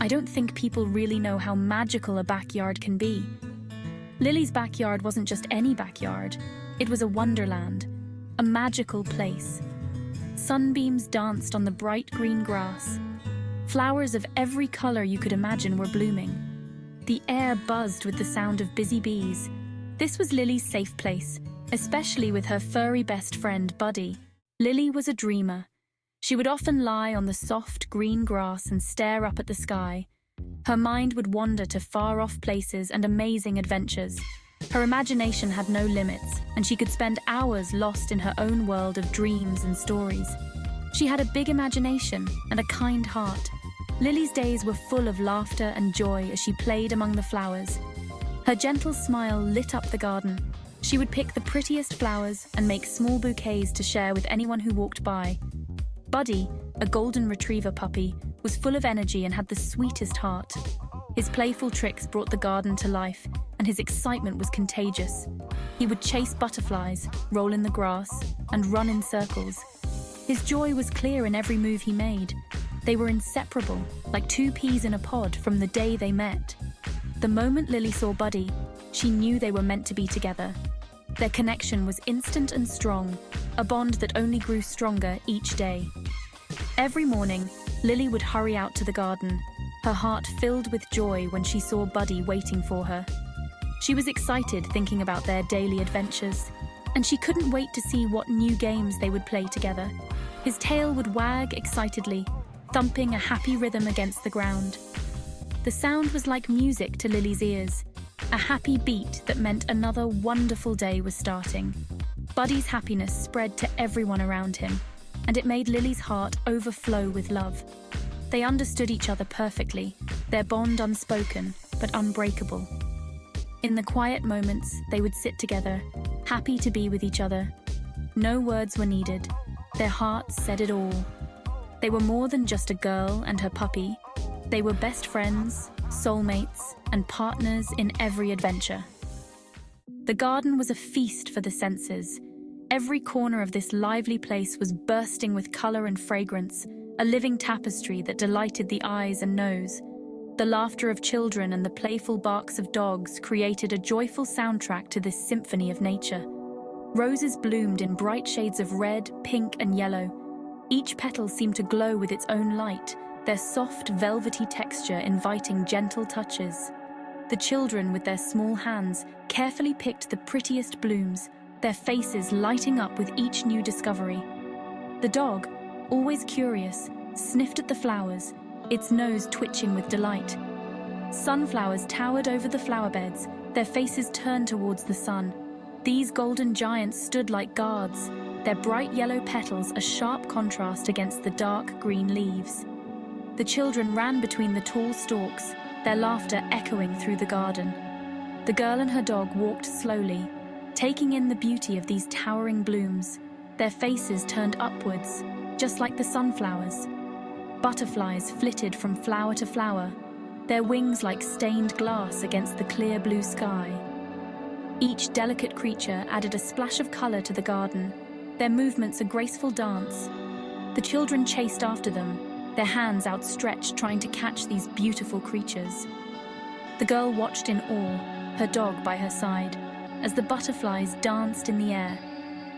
I don't think people really know how magical a backyard can be. Lily's backyard wasn't just any backyard. It was a wonderland, a magical place. Sunbeams danced on the bright green grass. Flowers of every color you could imagine were blooming. The air buzzed with the sound of busy bees. This was Lily's safe place, especially with her furry best friend, Buddy. Lily was a dreamer. She would often lie on the soft green grass and stare up at the sky. Her mind would wander to far-off places and amazing adventures. Her imagination had no limits, and she could spend hours lost in her own world of dreams and stories. She had a big imagination and a kind heart. Lily's days were full of laughter and joy as she played among the flowers. Her gentle smile lit up the garden. She would pick the prettiest flowers and make small bouquets to share with anyone who walked by. Buddy, a golden retriever puppy, was full of energy and had the sweetest heart. His playful tricks brought the garden to life, and his excitement was contagious. He would chase butterflies, roll in the grass, and run in circles. His joy was clear in every move he made. They were inseparable, like two peas in a pod from the day they met. The moment Lily saw Buddy, she knew they were meant to be together. Their connection was instant and strong, a bond that only grew stronger each day. Every morning, Lily would hurry out to the garden, her heart filled with joy when she saw Buddy waiting for her. She was excited thinking about their daily adventures, and she couldn't wait to see what new games they would play together. His tail would wag excitedly, thumping a happy rhythm against the ground. The sound was like music to Lily's ears, a happy beat that meant another wonderful day was starting. Buddy's happiness spread to everyone around him, and it made Lily's heart overflow with love. They understood each other perfectly, their bond unspoken but unbreakable. In the quiet moments, they would sit together, happy to be with each other. No words were needed. Their hearts said it all. They were more than just a girl and her puppy. They were best friends, soulmates, and partners in every adventure. The garden was a feast for the senses. Every corner of this lively place was bursting with color and fragrance, a living tapestry that delighted the eyes and nose. The laughter of children and the playful barks of dogs created a joyful soundtrack to this symphony of nature. Roses bloomed in bright shades of red, pink, and yellow. Each petal seemed to glow with its own light, their soft, velvety texture inviting gentle touches. The children, with their small hands, carefully picked the prettiest blooms, their faces lighting up with each new discovery. The dog, always curious, sniffed at the flowers, its nose twitching with delight. Sunflowers towered over the flower beds, their faces turned towards the sun. These golden giants stood like guards, their bright yellow petals a sharp contrast against the dark green leaves. The children ran between the tall stalks, their laughter echoing through the garden. The girl and her dog walked slowly, taking in the beauty of these towering blooms, their faces turned upwards, just like the sunflowers. Butterflies flitted from flower to flower, their wings like stained glass against the clear blue sky. Each delicate creature added a splash of color to the garden, their movements a graceful dance. The children chased after them, their hands outstretched trying to catch these beautiful creatures. The girl watched in awe, her dog by her side, as the butterflies danced in the air.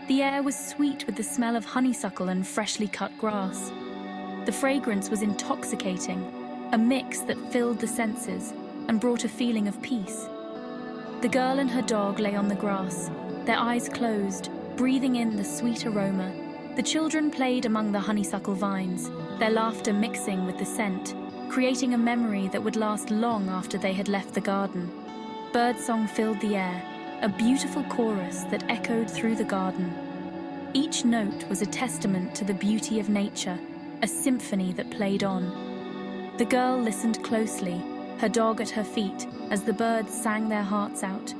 The air was sweet with the smell of honeysuckle and freshly cut grass. The fragrance was intoxicating, a mix that filled the senses and brought a feeling of peace. The girl and her dog lay on the grass, their eyes closed, breathing in the sweet aroma. The children played among the honeysuckle vines, their laughter mixing with the scent, creating a memory that would last long after they had left the garden. Birdsong filled the air, a beautiful chorus that echoed through the garden. Each note was a testament to the beauty of nature, a symphony that played on. The girl listened closely, her dog at her feet, as the birds sang their hearts out.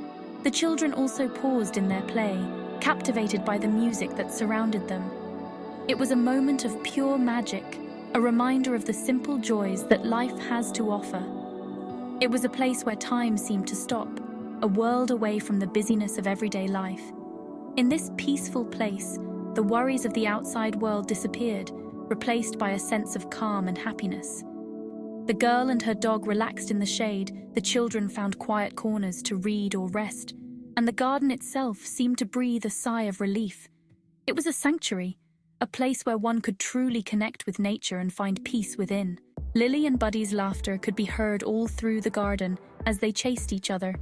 The children also paused in their play, captivated by the music that surrounded them. It was a moment of pure magic, a reminder of the simple joys that life has to offer. It was a place where time seemed to stop, a world away from the busyness of everyday life. In this peaceful place, the worries of the outside world disappeared, replaced by a sense of calm and happiness. The girl and her dog relaxed in the shade, the children found quiet corners to read or rest, and the garden itself seemed to breathe a sigh of relief. It was a sanctuary, a place where one could truly connect with nature and find peace within. Lily and Buddy's laughter could be heard all through the garden as they chased each other.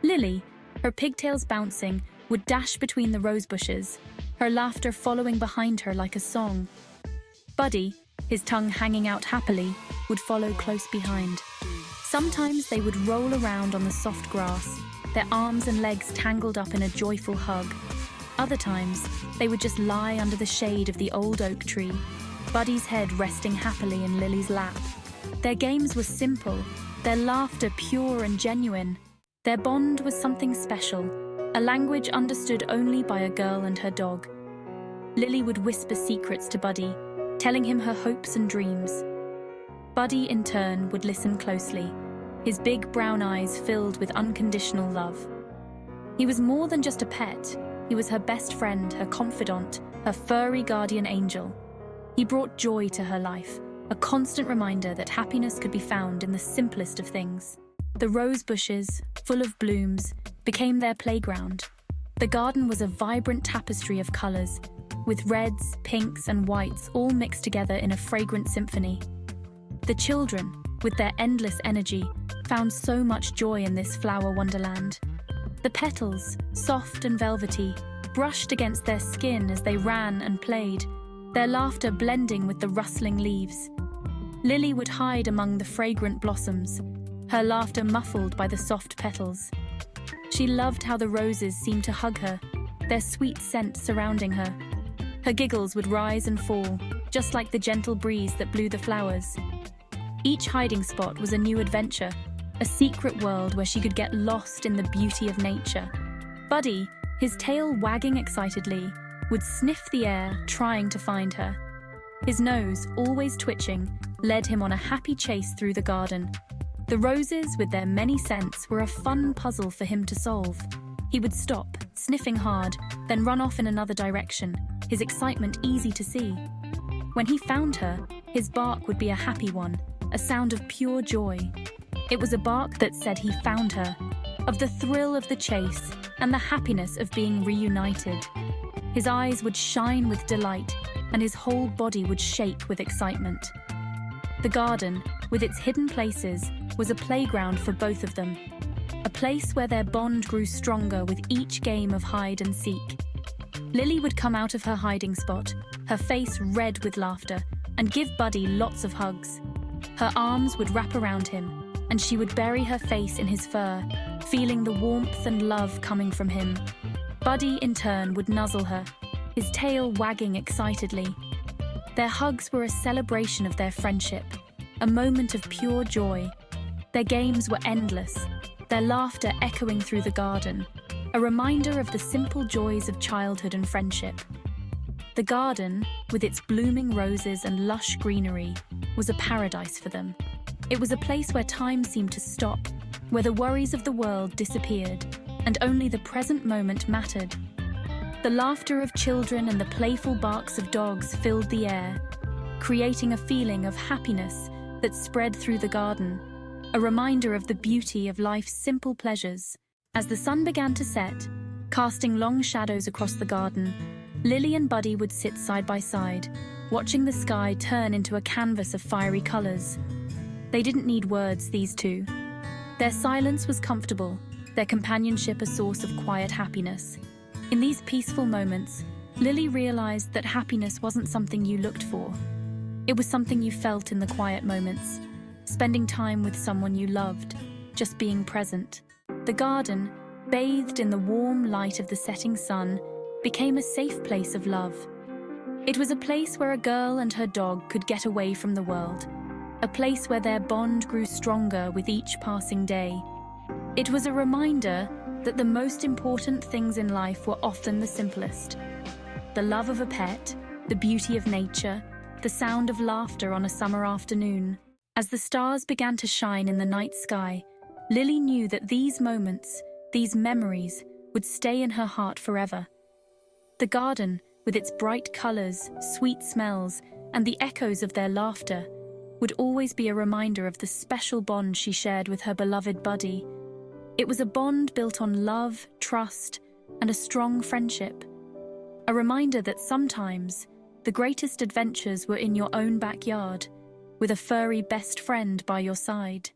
Lily, her pigtails bouncing, would dash between the rose bushes, her laughter following behind her like a song. Buddy, his tongue hanging out happily, would follow close behind. Sometimes they would roll around on the soft grass, their arms and legs tangled up in a joyful hug. Other times, they would just lie under the shade of the old oak tree, Buddy's head resting happily in Lily's lap. Their games were simple, their laughter pure and genuine. Their bond was something special, a language understood only by a girl and her dog. Lily would whisper secrets to Buddy, telling him her hopes and dreams. Buddy, in turn, would listen closely, his big brown eyes filled with unconditional love. He was more than just a pet. He was her best friend, her confidant, her furry guardian angel. He brought joy to her life, a constant reminder that happiness could be found in the simplest of things. The rose bushes, full of blooms, became their playground. The garden was a vibrant tapestry of colors, with reds, pinks, and whites all mixed together in a fragrant symphony. The children, with their endless energy, found so much joy in this flower wonderland. The petals, soft and velvety, brushed against their skin as they ran and played, their laughter blending with the rustling leaves. Lily would hide among the fragrant blossoms, her laughter muffled by the soft petals. She loved how the roses seemed to hug her, their sweet scent surrounding her. Her giggles would rise and fall, just like the gentle breeze that blew the flowers. Each hiding spot was a new adventure, a secret world where she could get lost in the beauty of nature. Buddy, his tail wagging excitedly, would sniff the air, trying to find her. His nose, always twitching, led him on a happy chase through the garden. The roses, with their many scents, were a fun puzzle for him to solve. He would stop, sniffing hard, then run off in another direction, his excitement easy to see. When he found her, his bark would be a happy one, a sound of pure joy. It was a bark that said he found her, of the thrill of the chase and the happiness of being reunited. His eyes would shine with delight, and his whole body would shake with excitement. The garden, with its hidden places, was a playground for both of them, a place where their bond grew stronger with each game of hide and seek. Lily would come out of her hiding spot, her face red with laughter, and give Buddy lots of hugs. Her arms would wrap around him, and she would bury her face in his fur, feeling the warmth and love coming from him. Buddy, in turn, would nuzzle her, his tail wagging excitedly. Their hugs were a celebration of their friendship, a moment of pure joy. Their games were endless, their laughter echoing through the garden, a reminder of the simple joys of childhood and friendship. The garden, with its blooming roses and lush greenery, was a paradise for them. It was a place where time seemed to stop, where the worries of the world disappeared, and only the present moment mattered. The laughter of children and the playful barks of dogs filled the air, creating a feeling of happiness that spread through the garden, a reminder of the beauty of life's simple pleasures. As the sun began to set, casting long shadows across the garden, Lily and Buddy would sit side by side, watching the sky turn into a canvas of fiery colors. They didn't need words, these two. Their silence was comfortable, their companionship a source of quiet happiness. In these peaceful moments, Lily realized that happiness wasn't something you looked for. It was something you felt in the quiet moments, spending time with someone you loved, just being present. The garden, bathed in the warm light of the setting sun, became a safe place of love. It was a place where a girl and her dog could get away from the world, a place where their bond grew stronger with each passing day. It was a reminder that the most important things in life were often the simplest. The love of a pet, the beauty of nature, the sound of laughter on a summer afternoon. As the stars began to shine in the night sky, Lily knew that these moments, these memories, would stay in her heart forever. The garden, with its bright colors, sweet smells, and the echoes of their laughter, would always be a reminder of the special bond she shared with her beloved buddy. It was a bond built on love, trust, and a strong friendship. A reminder that sometimes the greatest adventures were in your own backyard, with a furry best friend by your side.